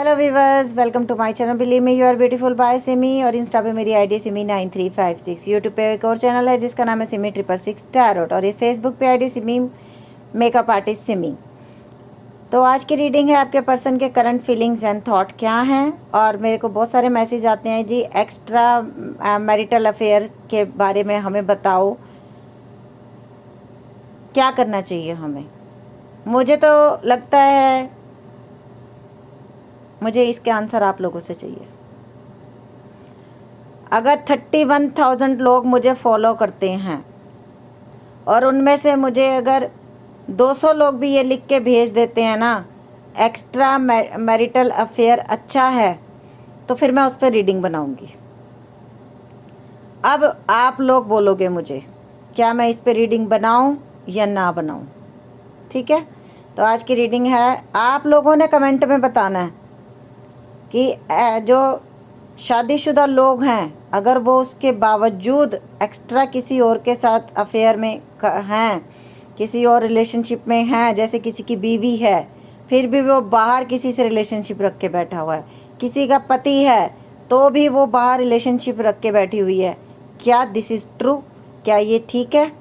Hello viewers, welcome to my channel believe me you are beautiful by Simi. और insta पे मेरी ID Simi 9356। YouTube पे एक और चैनल है जिसका नाम है सिमी 666 टैरोट। और ये फेसबुक पे ID Simi makeup artist Simi. तो आज की रीडिंग है आपके पर्सन के करंट फीलिंग्स एंड थॉट क्या हैं। और मेरे को बहुत सारे मैसेज आते हैं जी, एक्स्ट्रा मैरिटल अफेयर के बारे में हमें बताओ, क्या करना चाहिए हमें। मुझे तो लगता है मुझे इसके आंसर आप लोगों से चाहिए। अगर 31,000 लोग मुझे फॉलो करते हैं और उनमें से मुझे अगर 200 लोग भी ये लिख के भेज देते हैं ना, एक्स्ट्रा मैरिटल अफेयर अच्छा है, तो फिर मैं उस पर रीडिंग बनाऊंगी। अब आप लोग बोलोगे मुझे क्या मैं इस पर रीडिंग बनाऊं या ना बनाऊं। ठीक है, तो आज की रीडिंग है, आप लोगों ने कमेंट में बताना है कि जो शादीशुदा लोग हैं, अगर वो उसके बावजूद एक्स्ट्रा किसी और के साथ अफेयर में हैं, किसी और रिलेशनशिप में हैं, जैसे किसी की बीवी है फिर भी वो बाहर किसी से रिलेशनशिप रख के बैठा हुआ है, किसी का पति है तो भी वो बाहर रिलेशनशिप रख के बैठी हुई है, क्या दिस इज़ ट्रू? क्या ये ठीक है?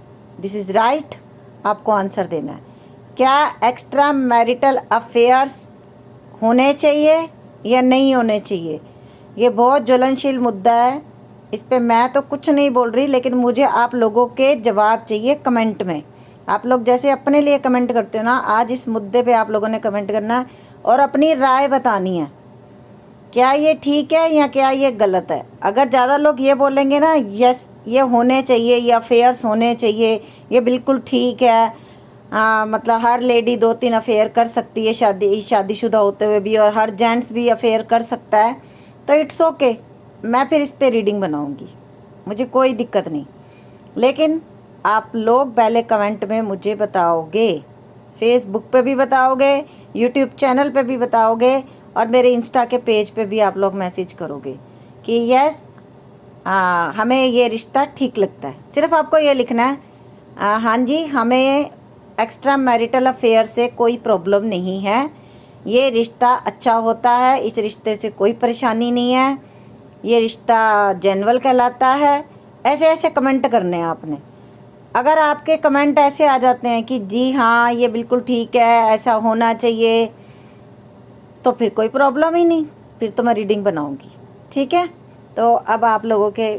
This is right? आपको आंसर देना है। क्या एक्स्ट्रा मैरिटल अफेयर्स होने चाहिए या नहीं होने चाहिए? ये बहुत ज्वलनशील मुद्दा है, इस पे मैं तो कुछ नहीं बोल रही, लेकिन मुझे आप लोगों के जवाब चाहिए कमेंट में। आप लोग जैसे अपने लिए कमेंट करते हो ना, आज इस मुद्दे पे आप लोगों ने कमेंट करना है और अपनी राय बतानी है, क्या ये ठीक है या क्या ये गलत है। अगर ज़्यादा लोग ये बोलेंगे ना यस ये होने चाहिए, ये अफेयर्स होने चाहिए, ये बिल्कुल ठीक है, मतलब हर लेडी 2-3 अफेयर कर सकती है शादीशुदा होते हुए भी, और हर जेंट्स भी अफेयर कर सकता है, तो इट्स ओके, मैं फिर इस पे रीडिंग बनाऊंगी, मुझे कोई दिक्कत नहीं। लेकिन आप लोग पहले कमेंट में मुझे बताओगे, फेसबुक पे भी बताओगे, यूट्यूब चैनल पे भी बताओगे, और मेरे इंस्टा के पेज पे भी आप लोग मैसेज करोगे कि यस हमें ये रिश्ता ठीक लगता है। सिर्फ आपको ये लिखना है हाँ जी, हमें एक्स्ट्रा मैरिटल अफेयर से कोई प्रॉब्लम नहीं है, ये रिश्ता अच्छा होता है, इस रिश्ते से कोई परेशानी नहीं है, ये रिश्ता जेन्युइन कहलाता है। ऐसे ऐसे कमेंट करने हैं आपने। अगर आपके कमेंट ऐसे आ जाते हैं कि जी हाँ ये बिल्कुल ठीक है, ऐसा होना चाहिए, तो फिर कोई प्रॉब्लम ही नहीं, फिर तो मैं रीडिंग बनाऊंगी। ठीक है, तो अब आप लोगों के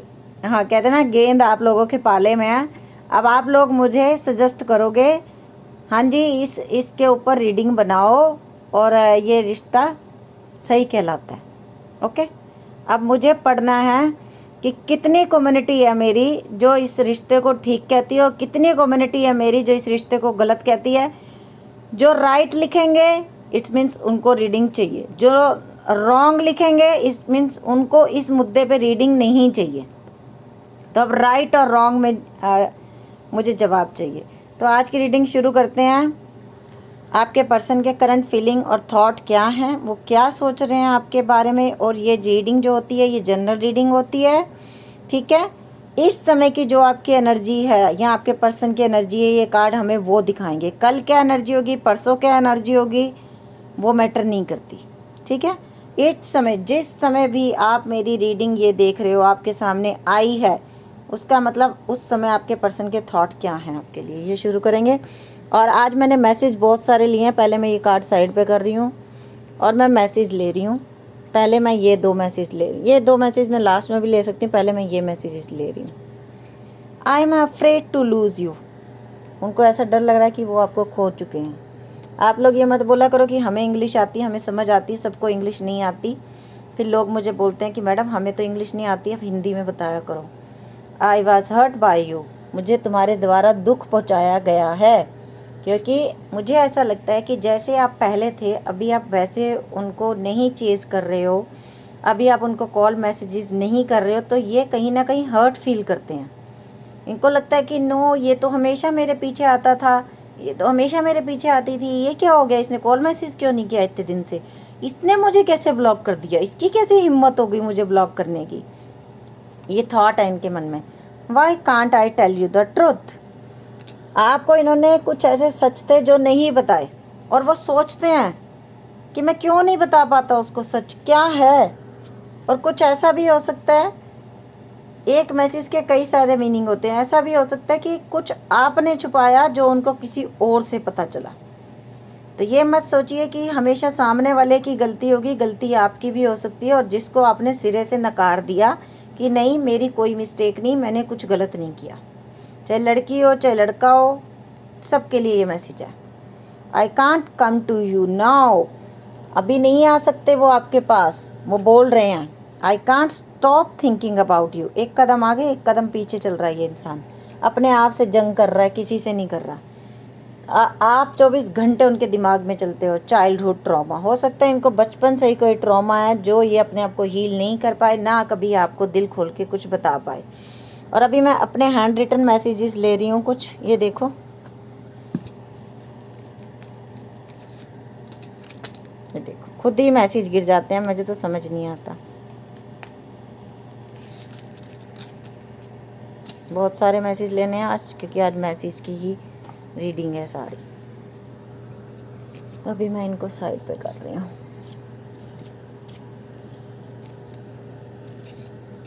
हाँ कहते हैं ना, गेंद आप लोगों के पाले में है। अब आप लोग मुझे सजेस्ट करोगे हाँ जी इसके ऊपर रीडिंग बनाओ और ये रिश्ता सही कहलाता है। ओके, अब मुझे पढ़ना है कि कितनी कम्युनिटी है मेरी जो इस रिश्ते को ठीक कहती है और कितनी कम्युनिटी है मेरी जो इस रिश्ते को गलत कहती है। जो राइट लिखेंगे इट्स मीन्स उनको रीडिंग चाहिए, जो रॉन्ग लिखेंगे इस मीन्स उनको इस मुद्दे पे रीडिंग नहीं चाहिए। तो अब राइट और रॉन्ग में मुझे जवाब चाहिए। तो आज की रीडिंग शुरू करते हैं। आपके पर्सन के करंट फीलिंग और थॉट क्या हैं, वो क्या सोच रहे हैं आपके बारे में। और ये रीडिंग जो होती है ये जनरल रीडिंग होती है, ठीक है। इस समय की जो आपकी एनर्जी है या आपके पर्सन की एनर्जी है, ये कार्ड हमें वो दिखाएंगे। कल क्या एनर्जी होगी, परसों क्या एनर्जी होगी, वो मैटर नहीं करती, ठीक है। इस समय जिस समय भी आप मेरी रीडिंग ये देख रहे हो आपके सामने आई है, उसका मतलब उस समय आपके पर्सन के थॉट क्या हैं आपके लिए, ये शुरू करेंगे। और आज मैंने मैसेज बहुत सारे लिए हैं, पहले मैं ये कार्ड साइड पे कर रही हूँ और मैं मैसेज ले रही हूँ। पहले मैं ये दो मैसेज मैं लास्ट में भी ले सकती हूँ, पहले मैं ये मैसेजेस ले रही हूँ। I am afraid to lose you. उनको ऐसा डर लग रहा है कि वो आपको खो चुके हैं। आप लोग ये मत बोला करो कि हमें इंग्लिश आती है, हमें समझ आती है, सबको इंग्लिश नहीं आती। फिर लोग मुझे बोलते हैं कि मैडम हमें तो इंग्लिश नहीं आती, अब हिंदी में बताया करो। I was hurt by you. मुझे तुम्हारे द्वारा दुख पहुँचाया गया है, क्योंकि मुझे ऐसा लगता है कि जैसे आप पहले थे अभी आप वैसे उनको नहीं चेज़ कर रहे हो, अभी आप उनको कॉल मैसेजेस नहीं कर रहे हो, तो ये कहीं ना कहीं हर्ट फील करते हैं। इनको लगता है कि नो ये तो हमेशा मेरे पीछे आता था, ये तो हमेशा मेरे पीछे आती थी, ये क्या हो गया, इसने कॉल मैसेज क्यों नहीं किया इतने दिन से, इसने मुझे कैसे ब्लॉक कर दिया, इसकी कैसे हिम्मत हो गई मुझे ब्लॉक करने की। ये थॉट है इनके मन में। Why can't I tell you the truth. आपको इन्होंने कुछ ऐसे सच थे जो नहीं बताए और वो सोचते हैं कि मैं क्यों नहीं बता पाता उसको सच क्या है। और कुछ ऐसा भी हो सकता है, एक मैसेज के कई सारे मीनिंग होते हैं। ऐसा भी हो सकता है कि कुछ आपने छुपाया जो उनको किसी और से पता चला। तो ये मत सोचिए कि हमेशा सामने वाले की गलती होगी, गलती आपकी भी हो सकती है। और जिसको आपने सिरे से नकार दिया कि नहीं मेरी कोई मिस्टेक नहीं, मैंने कुछ गलत नहीं किया, चाहे लड़की हो चाहे लड़का हो, सबके लिए ये मैसेज है। I can't come to you now, अभी नहीं आ सकते वो आपके पास। वो बोल रहे हैं आई can't stop thinking about you. एक कदम आगे एक कदम पीछे चल रहा है ये इंसान, अपने आप से जंग कर रहा है, किसी से नहीं कर रहा। आप 24 घंटे उनके दिमाग में चलते हो। चाइल्डहुड ट्रॉमा हो सकता है, इनको बचपन से ही कोई ट्रॉमा है जो ये अपने आप को हील नहीं कर पाए, ना कभी आपको दिल खोल के कुछ बता पाए। और अभी मैं अपने हैंड रिटन मैसेजेस ले रही हूँ कुछ, ये देखो, ये देखो, खुद ही मैसेज गिर जाते हैं, मुझे तो समझ नहीं आता। बहुत सारे मैसेज लेने हैं आज, क्योंकि आज मैसेज की ही रीडिंग है सारी। अभी मैं इनको साइड पे कर रही हूँ।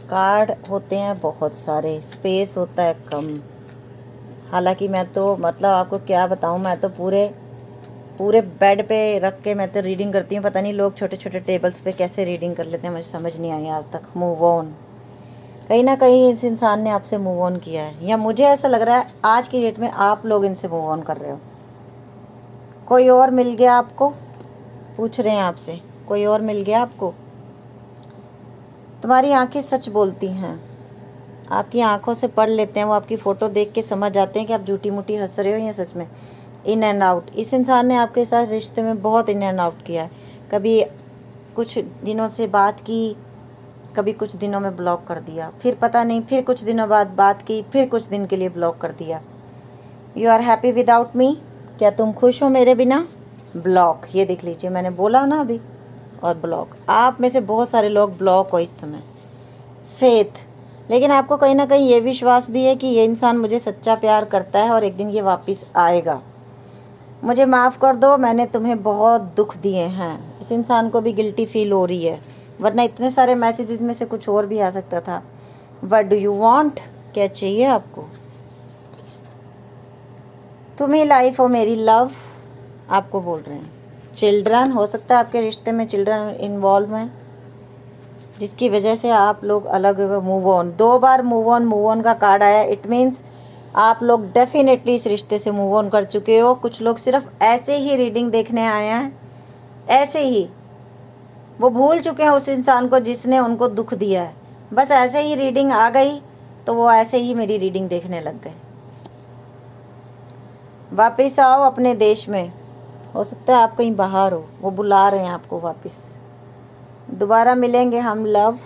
कार्ड होते हैं बहुत सारे, स्पेस होता है कम। हालांकि मैं तो मतलब आपको क्या बताऊँ, मैं तो पूरे बेड पे रख के मैं तो रीडिंग करती हूँ। पता नहीं लोग छोटे छोटे टेबल्स पे कैसे रीडिंग कर लेते हैं, मुझे समझ नहीं आई आज तक। मूव ऑन, कहीं ना कहीं इस इंसान ने आपसे मूव ऑन किया है, या मुझे ऐसा लग रहा है आज की डेट में आप लोग इनसे मूव ऑन कर रहे हो। कोई और मिल गया आपको, पूछ रहे हैं आपसे, कोई और मिल गया आपको। तुम्हारी आंखें सच बोलती हैं, आपकी आंखों से पढ़ लेते हैं, वो आपकी फ़ोटो देख के समझ जाते हैं कि आप झूठी मूठी हंस रहे हो या सच में। इन एंड आउट, इस इंसान ने आपके साथ रिश्ते में बहुत इन एंड आउट किया है। कभी कुछ दिनों से बात की, कभी कुछ दिनों में ब्लॉक कर दिया, फिर पता नहीं, फिर कुछ दिनों बाद बात की, फिर कुछ दिन के लिए ब्लॉक कर दिया। You are happy without me, क्या तुम खुश हो मेरे बिना। ब्लॉक, ये देख लीजिए, मैंने बोला ना अभी। और ब्लॉक, आप में से बहुत सारे लोग ब्लॉक हो इस समय। फेथ, लेकिन आपको कहीं ना कहीं ये विश्वास भी है कि ये इंसान मुझे सच्चा प्यार करता है और एक दिन ये वापस आएगा। मुझे माफ़ कर दो, मैंने तुम्हें बहुत दुख दिए हैं। इस इंसान को भी गिल्टी फील हो रही है, वरना इतने सारे मैसेजेस में से कुछ और भी आ सकता था। व्हाट डू यू वांट, क्या चाहिए आपको। तुम्हें लाइफ हो मेरी लव, आपको बोल रहे हैं। चिल्ड्रन, हो सकता है आपके रिश्ते में चिल्ड्रन इन्वॉल्व हैं, जिसकी वजह से आप लोग अलग move on. 2 bar move on का कार्ड आया। इट मीन्स आप लोग डेफिनेटली इस रिश्ते से मूव ऑन कर चुके हो। कुछ लोग सिर्फ ऐसे ही रीडिंग देखने आए हैं, ऐसे ही वो भूल चुके हैं उस इंसान को जिसने उनको दुख दिया है। बस ऐसे ही रीडिंग आ गई तो वो ऐसे ही मेरी रीडिंग देखने लग गए। वापस आओ अपने देश में, हो सकता है आप कहीं बाहर हो, वो बुला रहे हैं आपको वापस। दोबारा मिलेंगे हम love.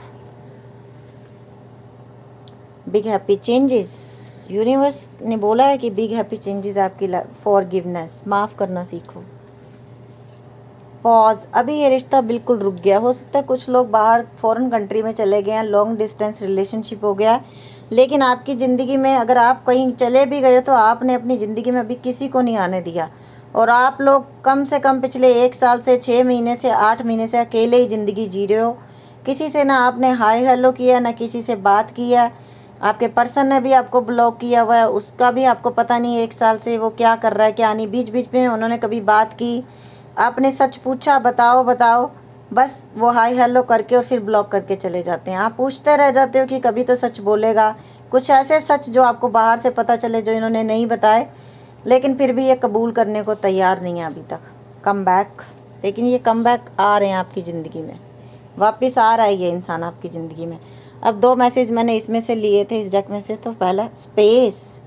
Big happy changes, universe ने बोला है कि बिग हैप्पी चेंजेस आपकी फॉरगिवनेस, माफ़ करना सीखो। पॉज, अभी ये रिश्ता बिल्कुल रुक गया। हो सकता है कुछ लोग बाहर फॉरेन कंट्री में चले गए हैं, लॉन्ग डिस्टेंस रिलेशनशिप हो गया है। लेकिन आपकी ज़िंदगी में अगर आप कहीं चले भी गए तो आपने अपनी ज़िंदगी में अभी किसी को नहीं आने दिया। और आप लोग कम से कम पिछले 1 साल से 6 महीने से 8 महीने से अकेले ही ज़िंदगी जी रहे हो। किसी से ना आपने हाय हेलो किया, ना किसी से बात किया। आपके पर्सन ने भी आपको ब्लॉक किया हुआ है, उसका भी आपको पता नहीं 1 साल से वो क्या कर रहा है क्या नहीं। बीच बीच में उन्होंने कभी बात की, आपने सच पूछा बताओ बताओ, बस वो हाय हेलो करके और फिर ब्लॉक करके चले जाते हैं। आप पूछते रह जाते हो कि कभी तो सच बोलेगा। कुछ ऐसे सच जो आपको बाहर से पता चले, जो इन्होंने नहीं बताए, लेकिन फिर भी ये कबूल करने को तैयार नहीं है अभी तक। कम बैक, लेकिन ये कम बैक आ रहे हैं आपकी ज़िंदगी में, वापस आ रहा है ये इंसान आपकी ज़िंदगी में। अब 2 मैसेज मैंने इसमें से लिए थे, इस डेक में से। तो पहला space,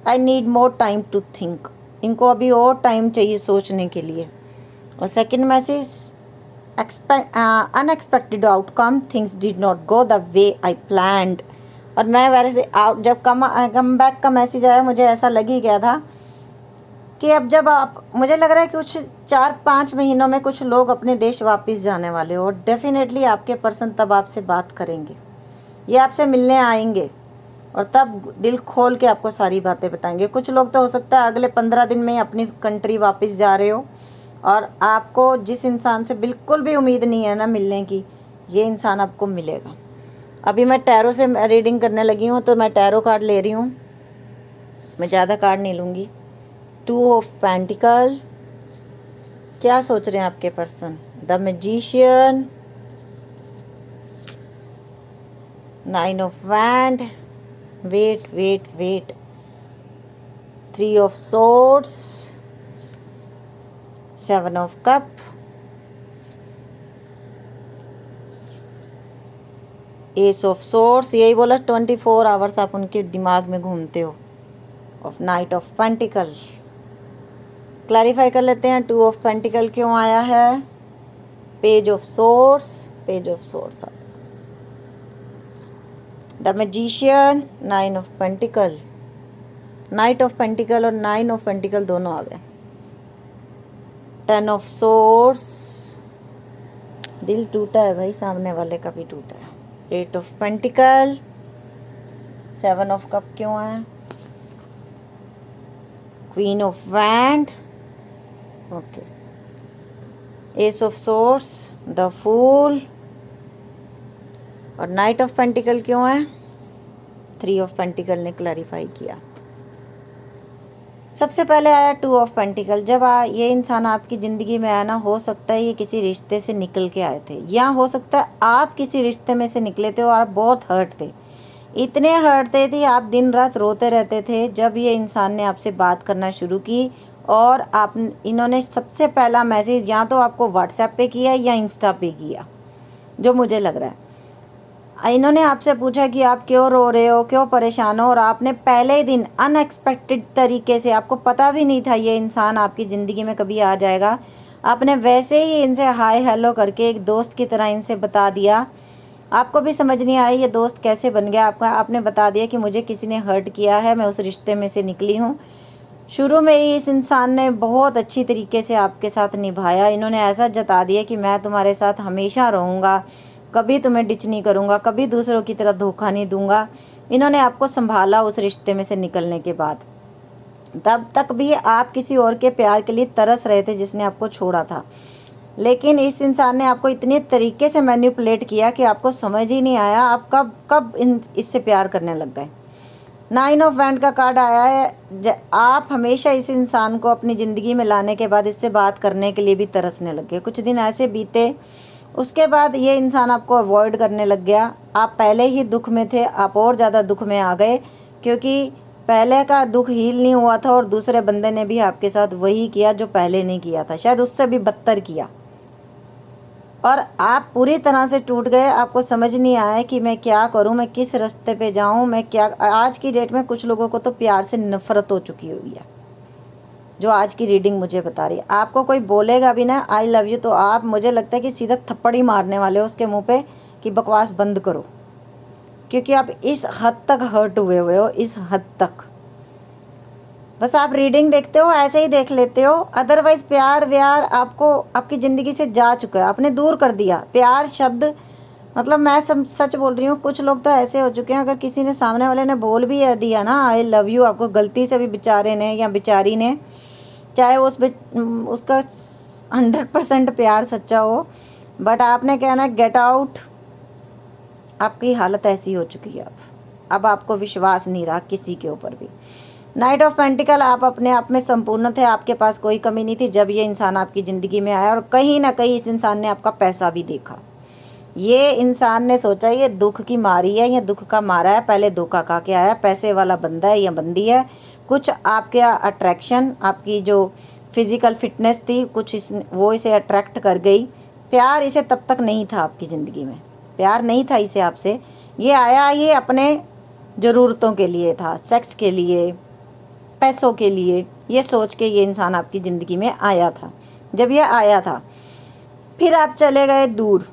I need more time to think, इनको अभी और टाइम चाहिए सोचने के लिए। और second message, unexpected outcome, things did not go the way I planned. और मैं वैसे जब कम बैक का मैसेज आया, मुझे ऐसा लग ही गया था कि अब जब आप, मुझे लग रहा है कि कुछ 4-5 महीनों में कुछ लोग अपने देश वापस जाने वाले हो। और डेफिनेटली आपके पर्सन तब आपसे बात करेंगे, ये आपसे मिलने आएंगे और तब दिल खोल के आपको सारी बातें बताएंगे। कुछ लोग तो हो सकता है अगले 15 दिन में ही अपनी कंट्री वापस जा रहे हो, और आपको जिस इंसान से बिल्कुल भी उम्मीद नहीं है ना मिलने की, ये इंसान आपको मिलेगा। अभी मैं टैरो से रीडिंग करने लगी हूँ, तो मैं टैरो कार्ड ले रही हूँ, मैं ज़्यादा कार्ड नहीं लूँगी। 2 ऑफ पेंटिकल, क्या सोच रहे हैं आपके person? The magician, 9 of wand, wait, 3 of swords, 7 of cup, ace of swords. यही बोला 24 आवर्स आप उनके दिमाग में घूमते हो। Of night of pentacle. Clarify कर लेते हैं 2 ऑफ पेंटिकल क्यों आया है। Page of swords, the magician, 9 of pentacle, night of pentacle और 9 ऑफ पेंटिकल दोनों आ गए। 10 ऑफ सोर्स, दिल टूटा है भाई, सामने वाले का भी टूटा है। 8 ऑफ पेंटिकल, 7 ऑफ कप क्यों है। Queen of wand, okay, ace of swords, the fool और नाइट ऑफ पेंटिकल क्यों है। 3 ऑफ पेंटिकल ने क्लैरिफाई किया। सबसे पहले आया 2 ऑफ पेंटिकल। जब ये इंसान आपकी ज़िंदगी में आया ना, हो सकता है ये किसी रिश्ते से निकल के आए थे, या हो सकता है आप किसी रिश्ते में से निकले थे और आप बहुत हर्ट थे, इतने हर्ट थे आप दिन रात रोते रहते थे। जब ये इंसान ने आपसे बात करना शुरू की और इन्होंने सबसे पहला मैसेज या तो आपको व्हाट्सएप पे किया या इंस्टा पे किया, जो मुझे लग रहा है। इन्होंने आपसे पूछा कि आप क्यों रो रहे हो, क्यों परेशान हो, और आपने पहले ही दिन अनएक्सपेक्टेड तरीके से, आपको पता भी नहीं था ये इंसान आपकी ज़िंदगी में कभी आ जाएगा, आपने वैसे ही इनसे हाय हेलो करके एक दोस्त की तरह इनसे बता दिया। आपको भी समझ नहीं आई ये दोस्त कैसे बन गया आपका। आपने बता दिया कि मुझे किसी ने हर्ट किया है, मैं उस रिश्ते में से निकली हूँ। शुरू में ही इस इंसान ने बहुत अच्छी तरीके से आपके साथ निभाया। इन्होंने ऐसा जता दिया कि मैं तुम्हारे साथ हमेशा रहूँगा, कभी तुम्हें डिच नहीं करूँगा, कभी दूसरों की तरह धोखा नहीं दूंगा। इन्होंने आपको संभाला उस रिश्ते में से निकलने के बाद। तब तक भी आप किसी और के प्यार के लिए तरस रहे थे जिसने आपको छोड़ा था, लेकिन इस इंसान ने आपको इतने तरीके से मैनिपुलेट किया कि आपको समझ ही नहीं आया आप कब इससे प्यार करने लग गए। 9 ऑफ वैंड का कार्ड आया है। आप हमेशा इस इंसान को अपनी ज़िंदगी में लाने के बाद इससे बात करने के लिए भी तरसने लगे। कुछ दिन ऐसे बीते, उसके बाद ये इंसान आपको अवॉइड करने लग गया। आप पहले ही दुख में थे, आप और ज़्यादा दुख में आ गए, क्योंकि पहले का दुख हील नहीं हुआ था और दूसरे बंदे ने भी आपके साथ वही किया जो पहले नहीं किया था, शायद उससे भी बदतर किया, और आप पूरी तरह से टूट गए। आपको समझ नहीं आया कि मैं क्या करूं, मैं किस रास्ते पे जाऊं, मैं क्या। आज की डेट में कुछ लोगों को तो प्यार से नफरत हो चुकी हुई है, जो आज की रीडिंग मुझे बता रही है। आपको कोई बोलेगा भी ना आई लव यू, तो आप, मुझे लगता है कि सीधा थप्पड़ ही मारने वाले हो उसके मुंह पे कि बकवास बंद करो, क्योंकि आप इस हद तक हर्ट हुए हो, इस हद तक। बस आप रीडिंग देखते हो, ऐसे ही देख लेते हो, अदरवाइज प्यार व्यार आपको आपकी ज़िंदगी से जा चुका है, आपने दूर कर दिया प्यार शब्द। मतलब मैं सच बोल रही हूँ, कुछ लोग तो ऐसे हो चुके हैं, अगर किसी ने, सामने वाले ने बोल भी दिया ना आई लव यू आपको, गलती से भी बेचारे ने या बेचारी ने, चाहे उसका 100% प्यार सच्चा हो, बट आपने कहना गेट आउट। आपकी हालत ऐसी हो चुकी है अब आपको विश्वास नहीं रहा किसी के ऊपर भी। नाइट ऑफ पेंटिकल, आप अपने आप में संपूर्ण थे, आपके पास कोई कमी नहीं थी जब ये इंसान आपकी ज़िंदगी में आया, और कहीं ना कहीं इस इंसान ने आपका पैसा भी देखा। ये इंसान ने सोचा ये दुख की मारी है, ये दुख का मारा है, पहले धोखा खा के आया, पैसे वाला बंदा है या बंदी है। कुछ आपके अट्रैक्शन, आपकी जो फिज़िकल फिटनेस थी, कुछ वो इसे अट्रैक्ट कर गई। प्यार इसे तब तक नहीं था आपकी ज़िंदगी में, प्यार नहीं था इसे आपसे। ये आया, ये अपने ज़रूरतों के लिए था, सेक्स के लिए, पैसों के लिए, ये सोच के ये इंसान आपकी ज़िंदगी में आया था। जब ये आया था, फिर आप चले गए दूर।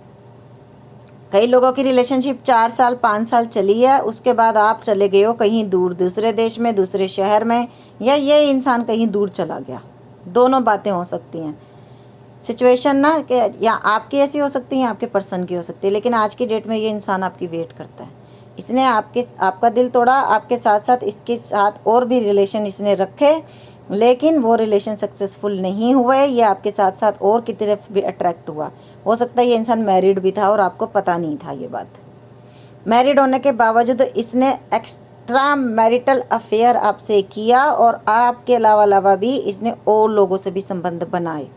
कई लोगों की रिलेशनशिप 4 साल 5 साल चली है, उसके बाद आप चले गए हो कहीं दूर, दूसरे देश में, दूसरे शहर में, या ये इंसान कहीं दूर चला गया। दोनों बातें हो सकती हैं सिचुएशन ना, कि या आपकी ऐसी हो सकती है, आपके पर्सन की हो सकती है, लेकिन आज की डेट में ये इंसान आपकी वेट करता है। इसने आपका दिल तोड़ा, आपके साथ साथ इसके साथ और भी रिलेशन इसने रखे, लेकिन वो रिलेशन सक्सेसफुल नहीं हुए, ये आपके साथ साथ और की तरफ भी अट्रैक्ट हुआ। हो सकता है ये इंसान मैरिड भी था और आपको पता नहीं था ये बात। मैरिड होने के बावजूद इसने एक्स्ट्रा मैरिटल अफेयर आपसे किया और आपके अलावा भी इसने और लोगों से भी संबंध बनाए।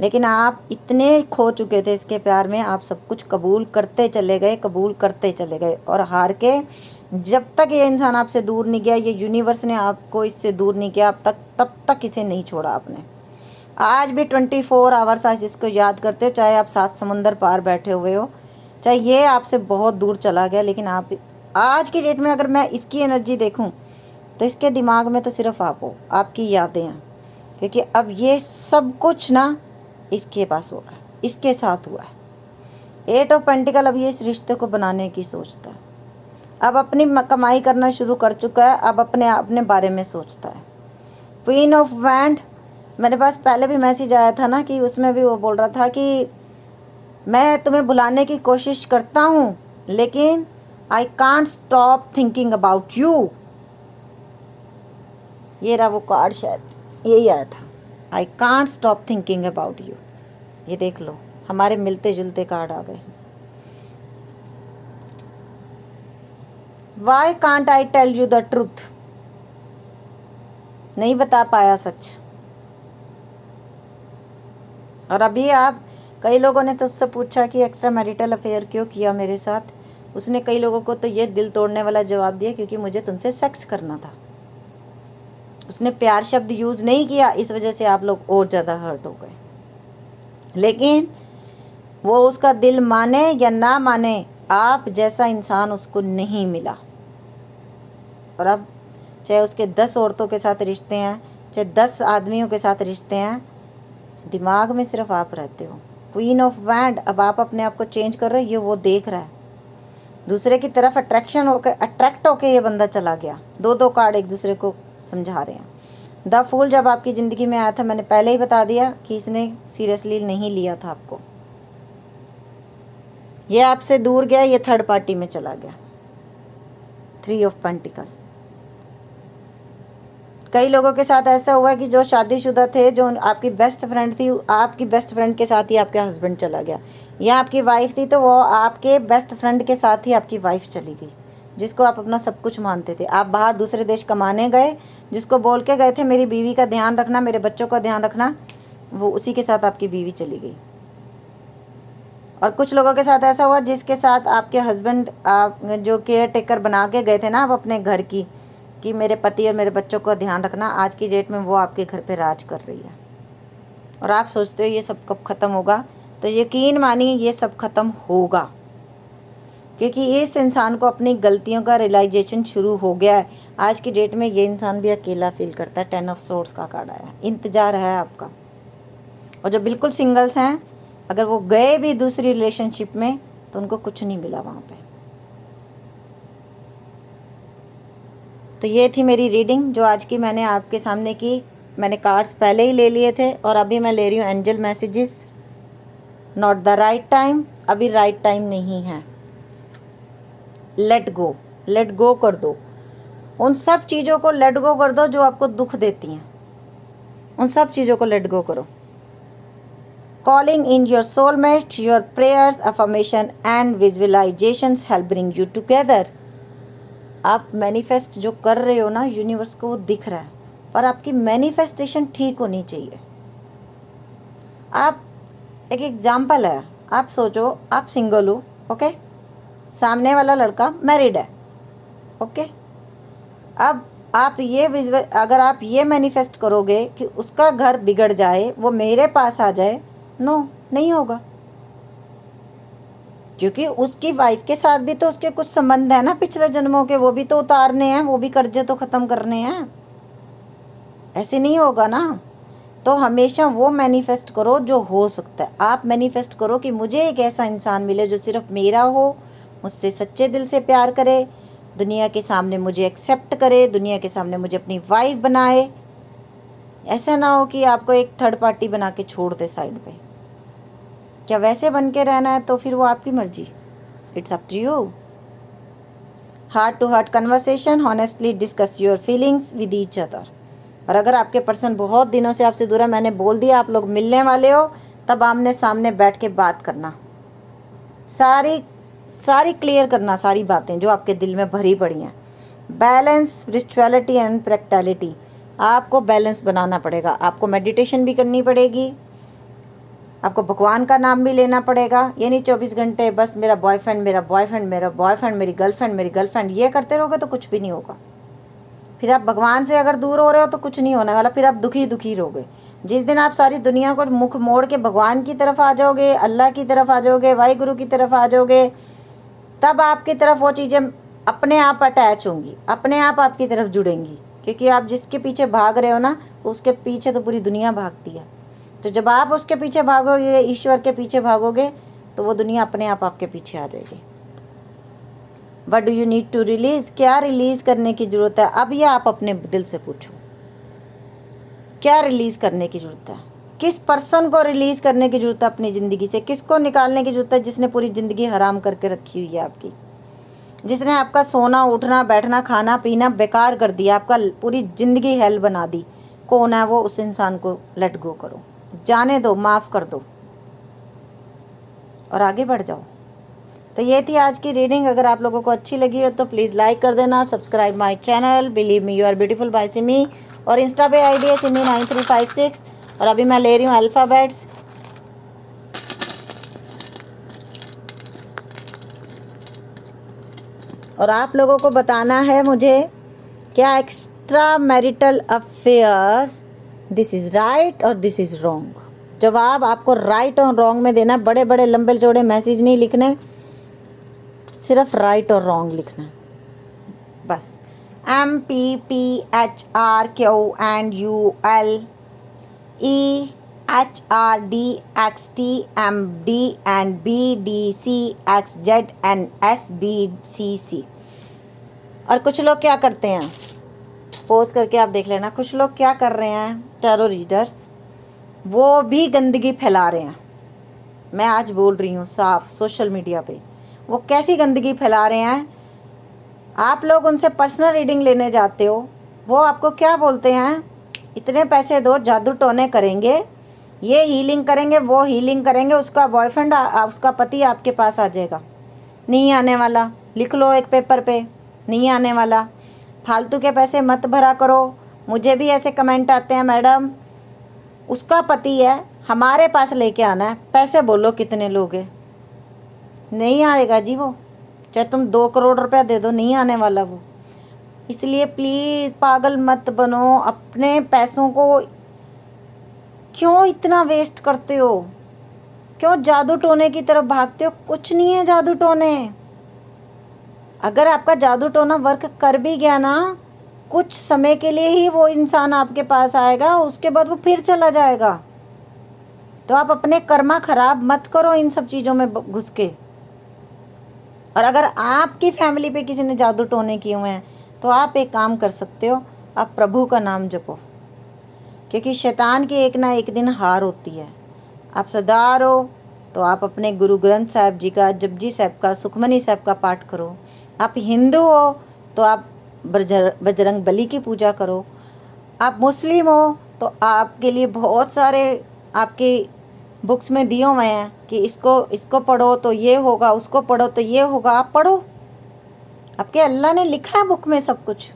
लेकिन आप इतने खो चुके थे इसके प्यार में, आप सब कुछ कबूल करते चले गए, कबूल करते चले गए, और हार के जब तक ये इंसान आपसे दूर नहीं गया, ये यूनिवर्स ने आपको इससे दूर नहीं किया तब तक इसे नहीं छोड़ा आपने। आज भी 24 आवर्स आज इसको याद करते हो, चाहे आप 7 समुंदर पार बैठे हुए हो, चाहे ये आपसे बहुत दूर चला गया, लेकिन आप आज की डेट में अगर मैं इसकी एनर्जी देखूं तो इसके दिमाग में तो सिर्फ आप हो, आपकी यादें हैं। क्योंकि अब ये सब कुछ ना इसके पास हो रहा है, इसके साथ हुआ है। 8 ऑफ पेंटिकल अब ये इस रिश्ते को बनाने की सोचता है, अब अपनी कमाई करना शुरू कर चुका है, अब अपने बारे में सोचता है। क्वीन ऑफ वैंड, मेरे पास पहले भी मैसेज आया था ना कि उसमें भी वो बोल रहा था कि मैं तुम्हें बुलाने की कोशिश करता हूँ लेकिन I can't stop thinking about you. ये रहा वो कार्ड, शायद यही आया था, I can't stop thinking about you. ये देख लो, हमारे मिलते जुलते कार्ड आ गए। Why can't I tell you the truth, नहीं बता पाया सच। और अभी आप, कई लोगों ने तो उससे पूछा कि एक्स्ट्रा मैरिटल अफेयर क्यों किया मेरे साथ, उसने कई लोगों को तो ये दिल तोड़ने वाला जवाब दिया, क्योंकि मुझे तुमसे सेक्स करना था। उसने प्यार शब्द यूज़ नहीं किया, इस वजह से आप लोग और ज़्यादा हर्ट हो गए। लेकिन वो उसका दिल माने या ना माने, आप जैसा इंसान उसको नहीं मिला। और अब चाहे उसके 10 औरतों के साथ रिश्ते हैं, चाहे 10 आदमियों के साथ रिश्ते हैं, दिमाग में सिर्फ आप रहते हो। क्वीन ऑफ वैंड, अब आप अपने आप को चेंज कर रहे हो, ये वो देख रहा है। दूसरे की तरफ अट्रैक्ट होके ये बंदा चला गया। 2 कार्ड एक दूसरे को समझा रहे हैं। द फूल जब आपकी ज़िंदगी में आया था, मैंने पहले ही बता दिया कि इसने सीरियसली नहीं लिया था आपको। ये आपसे दूर गया, ये थर्ड पार्टी में चला गया। 3 ऑफ पेंटिकल, कई लोगों के साथ ऐसा हुआ कि जो शादीशुदा थे, जो आपकी बेस्ट फ्रेंड थी, आपकी बेस्ट फ्रेंड के साथ ही आपके हस्बैंड चला गया, या आपकी वाइफ थी तो वो आपके बेस्ट फ्रेंड के साथ ही आपकी वाइफ चली गई, जिसको आप अपना सब कुछ मानते थे। आप बाहर दूसरे देश कमाने गए, जिसको बोल के गए थे मेरी बीवी का ध्यान रखना, मेरे बच्चों का ध्यान रखना, वो उसी के साथ आपकी बीवी चली गई। और कुछ लोगों के साथ ऐसा हुआ जिसके साथ आपके हस्बैंड, आप जो केयर टेकर बना के गए थे ना आप अपने घर की, कि मेरे पति और मेरे बच्चों का ध्यान रखना, आज की डेट में वो आपके घर पे राज कर रही है। और आप सोचते हो ये सब कब ख़त्म होगा, तो यकीन मानिए ये सब ख़त्म होगा, क्योंकि इस इंसान को अपनी गलतियों का रियलाइजेशन शुरू हो गया है। आज की डेट में ये इंसान भी अकेला फील करता है। 10 ऑफ सोर्ड्स का कार्ड आया, इंतज़ार है आपका। और जो बिल्कुल सिंगल्स हैं, अगर वो गए भी दूसरी रिलेशनशिप में तो उनको कुछ नहीं मिला वहाँ पे। तो ये थी मेरी रीडिंग जो आज की मैंने आपके सामने की। मैंने कार्ड्स पहले ही ले लिए थे और अभी मैं ले रही हूँ angel messages. Not the right time, अभी राइट टाइम नहीं है। लेट गो कर दो, उन सब चीज़ों को लेट गो कर दो जो आपको दुख देती हैं, उन सब चीज़ों को लेट गो करो। Calling in your soulmate, your prayers, affirmation and visualisations help bring you together. आप मैनिफेस्ट जो कर रहे हो ना, यूनिवर्स को वो दिख रहा है, पर आपकी मैनिफेस्टेशन ठीक होनी चाहिए। आप, एक एग्जाम्पल है, आप सोचो आप सिंगल हो, ओके, सामने वाला लड़का मैरिड है, ओके। अब आप ये अगर आप ये मैनिफेस्ट करोगे कि उसका घर बिगड़ जाए, वो मेरे पास आ जाए, नो, नहीं होगा। क्योंकि उसकी वाइफ के साथ भी तो उसके कुछ संबंध है ना पिछले जन्मों के, वो भी तो उतारने हैं, वो भी कर्जे तो ख़त्म करने हैं। ऐसे नहीं होगा ना। तो हमेशा वो मैनिफेस्ट करो जो हो सकता है। आप मैनिफेस्ट करो कि मुझे एक ऐसा इंसान मिले जो सिर्फ मेरा हो, मुझसे सच्चे दिल से प्यार करे, दुनिया के सामने मुझे एक्सेप्ट करे, दुनिया के सामने मुझे अपनी वाइफ बनाए। ऐसा ना हो कि आपको एक थर्ड पार्टी बना के छोड़ दे साइड पे। क्या वैसे बन के रहना है तो फिर वो आपकी मर्जी, it's up to you. Heart to heart conversation, honestly discuss your feelings with each other. और अगर आपके पर्सन बहुत दिनों से आपसे दूर है, मैंने बोल दिया आप लोग मिलने वाले हो, तब आमने सामने बैठ के बात करना, सारी क्लियर करना, सारी बातें जो आपके दिल में भरी पड़ी हैं। बैलेंस, स्पिरिचुअलिटी एंड प्रैक्टिकलिटी, आपको बैलेंस बनाना पड़ेगा। आपको मेडिटेशन भी करनी पड़ेगी, आपको भगवान का नाम भी लेना पड़ेगा। ये नहीं 24 घंटे बस मेरा बॉयफ्रेंड, मेरा बॉयफ्रेंड, मेरा बॉयफ्रेंड, मेरी गर्लफ्रेंड, मेरी गर्लफ्रेंड, ये करते रहोगे तो कुछ भी नहीं होगा। फिर आप भगवान से अगर दूर हो रहे हो तो कुछ नहीं होने वाला, फिर आप दुखी दुखी रहोगे। जिस दिन आप सारी दुनिया को मुख मोड़ के भगवान की तरफ आ जाओगे, अल्लाह की तरफ आ जाओगे, वाहिगुरु की तरफ आ जाओगे, तब आपकी तरफ वो चीज़ें अपने आप अटैच होंगी, अपने आप आपकी तरफ जुड़ेंगी। क्योंकि आप जिसके पीछे भाग रहे हो ना, उसके पीछे तो पूरी दुनिया भागती है। तो जब आप उसके पीछे भागोगे, ईश्वर के पीछे भागोगे, तो वो दुनिया अपने आप आपके पीछे आ जाएगी। What do you need to release, क्या रिलीज करने की जरूरत है अब? ये आप अपने दिल से पूछो, क्या रिलीज करने की जरूरत है? किस पर्सन को रिलीज करने की जरूरत है अपनी ज़िंदगी से? किसको निकालने की जरूरत है जिसने पूरी ज़िंदगी हराम करके रखी हुई है आपकी, जिसने आपका सोना उठना बैठना खाना पीना बेकार कर दिया, आपका पूरी ज़िंदगी हेल बना दी? कौन है वो? उस इंसान को लेट गो करो, जाने दो, माफ़ कर दो और आगे बढ़ जाओ। तो ये थी आज की रीडिंग। अगर आप लोगों को अच्छी लगी हो तो प्लीज़ लाइक कर देना, subscribe my channel believe me you are beautiful by Simi, और इंस्टा पे आईडी है सिमी9356। और अभी मैं ले रही हूँ अल्फ़ाबेट्स। और आप लोगों को बताना है मुझे क्या extra marital affairs, this is right और दिस इज़ रॉन्ग। जवाब आपको राइट और रॉन्ग में देना, बड़े बड़े लंबे चौड़े मैसेज नहीं लिखने, सिर्फ राइट और रॉन्ग लिखना बस। MPPHRQNULEHRDXTMDNBDCXZNSBCC। और कुछ लोग क्या करते हैं, पोज करके आप देख लेना, कुछ लोग क्या कर रहे हैं, टैरो रीडर्स, वो भी गंदगी फैला रहे हैं। मैं आज बोल रही हूँ साफ सोशल मीडिया पे, वो कैसी गंदगी फैला रहे हैं। आप लोग उनसे पर्सनल रीडिंग लेने जाते हो, वो आपको क्या बोलते हैं, इतने पैसे दो, जादू टोने करेंगे, ये हीलिंग करेंगे, वो हीलिंग करेंगे, उसका बॉयफ्रेंड उसका पति आपके पास आ जाएगा। नहीं आने वाला, लिख लो एक पेपर पे, नहीं आने वाला। फालतू के पैसे मत भरा करो। मुझे भी ऐसे कमेंट आते हैं, मैडम उसका पति है, हमारे पास लेके आना है, पैसे बोलो कितने लोगे। नहीं आएगा जी वो, चाहे तुम 2 करोड़ रुपया दे दो, नहीं आने वाला वो। इसलिए प्लीज़ पागल मत बनो, अपने पैसों को क्यों इतना वेस्ट करते हो, क्यों जादू टोने की तरफ भागते हो? कुछ नहीं है जादू टोने। अगर आपका जादू टोना वर्क कर भी गया ना, कुछ समय के लिए ही वो इंसान आपके पास आएगा, उसके बाद वो फिर चला जाएगा। तो आप अपने कर्मा खराब मत करो इन सब चीज़ों में घुस के। और अगर आपकी फैमिली पे किसी ने जादू टोने किए हुए हैं तो आप एक काम कर सकते हो, आप प्रभु का नाम जपो, क्योंकि शैतान की एक ना एक दिन हार होती है। आप सरदार हो तो आप अपने गुरु ग्रंथ साहिब जी का, जपजी साहब का, सुखमनी साहब का पाठ करो। आप हिंदू हो तो आप बजरंग बली की पूजा करो। आप मुस्लिम हो तो आपके लिए बहुत सारे आपके बुक्स में दिए हुए हैं कि इसको पढ़ो तो ये होगा, उसको पढ़ो तो ये होगा। आप पढ़ो, आपके अल्लाह ने लिखा है बुक में सब कुछ।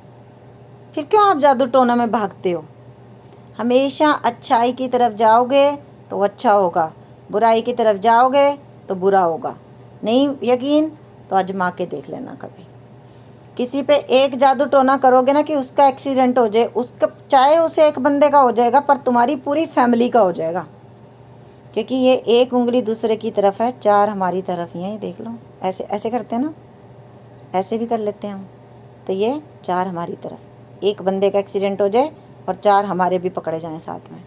फिर क्यों आप जादू टोना में भागते हो? हमेशा अच्छाई की तरफ जाओगे तो अच्छा होगा, बुराई की तरफ जाओगे तो बुरा होगा। नहीं यकीन तो आजमा के देख लेना। कभी किसी पे एक जादू टोना करोगे ना कि उसका एक्सीडेंट हो जाए, उसका चाहे उसे एक बंदे का हो जाएगा पर तुम्हारी पूरी फैमिली का हो जाएगा। क्योंकि ये एक उंगली दूसरे की तरफ है, 4 हमारी तरफ ही है। ये देख लो, ऐसे ऐसे करते हैं ना, ऐसे भी कर लेते हैं हम। तो ये 4 हमारी तरफ, एक बंदे का एक्सीडेंट हो जाए और 4 हमारे भी पकड़े जाएं साथ में।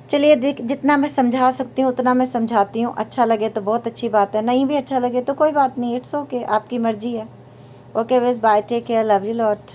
चलिए जितना मैं समझा सकती हूँ उतना मैं समझाती हूँ। अच्छा लगे तो बहुत अच्छी बात है, नहीं भी अच्छा लगे तो कोई बात नहीं, इट्स ओके, आपकी मर्जी है। ओके बस, bye, take care, love you lot.